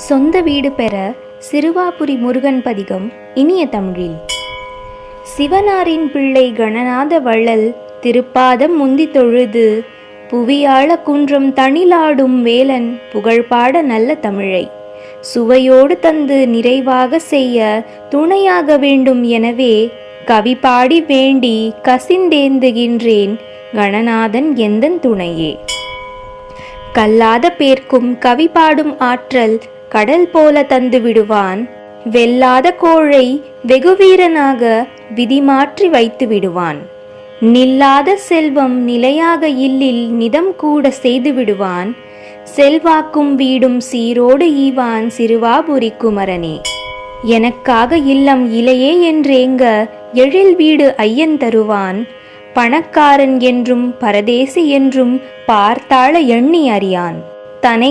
சொந்த வீடு பெற சிறுவாபுரி முருகன் பதிகம் இனிய தமிழில். சிவனாரின் பிள்ளை கணநாத வள்ளல் திருப்பாதம் முந்தி தொழுது புவியாள குன்றம் தனிலாடும் வேலன் புகழ்பாட நல்ல தமிழை சுவையோடு தந்து நிறைவாக செய்ய துணையாக வேண்டும். எனவே கவி பாடி வேண்டி கசிந்தேந்துகின்றேன், கணநாதன் எந்தன் துணையே. கல்லாத பேர்க்கும் கவி பாடும் ஆற்றல் கடல் போல தந்து விடுவான். வெல்லாத கோழை வெகுவீரனாக விதி மாற்றி வைத்து விடுவான். நில்லாத செல்வம் நிலையாக இல்லில் நிதம் கூட செய்து விடுவான். செல்வாக்கும் வீடும் சீரோடு ஈவான் சிறுவாபுரி குமரனே. எனக்காக இல்லம் இலையே என்றேங்க எழில் வீடு ஐயன் தருவான். பணக்காரன் என்றும் பரதேசி என்றும் பார்த்தாள எண்ணி அறியான். தனை